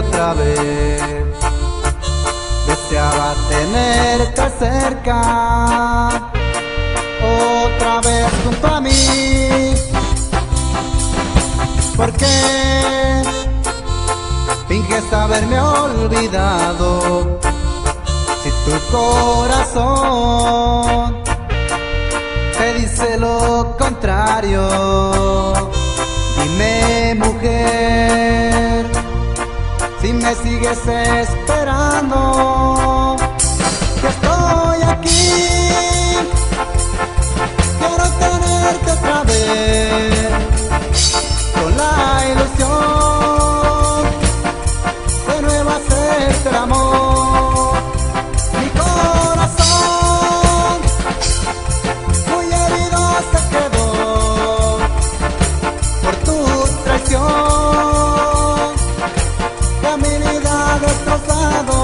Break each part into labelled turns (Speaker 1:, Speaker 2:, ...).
Speaker 1: otra vez. Deseaba tenerte cerca, otra vez junto a mí. ¿Por qué finges haberme olvidado? Si tu corazón te dice lo contrario. Dime, mujer, si me sigues esperando, que estoy aquí. Quiero tenerte otra vez, con la ilusión de nuevo hacerte el amor. Mi corazón muy herido se quedó por tu traición, que mi vida ha destrozado.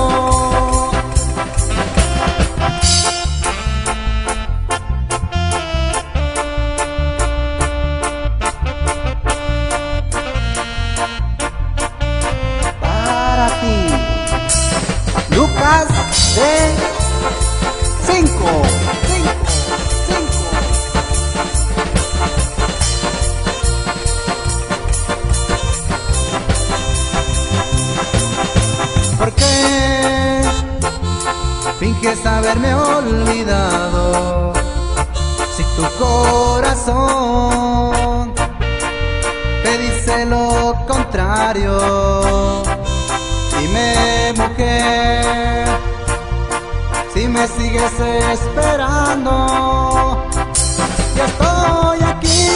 Speaker 1: Para ti, Lucas de 5. ¿Por qué finges haberme olvidado? Si tu corazón te dice lo contrario. Dime, mujer, si me sigues esperando, que estoy aquí.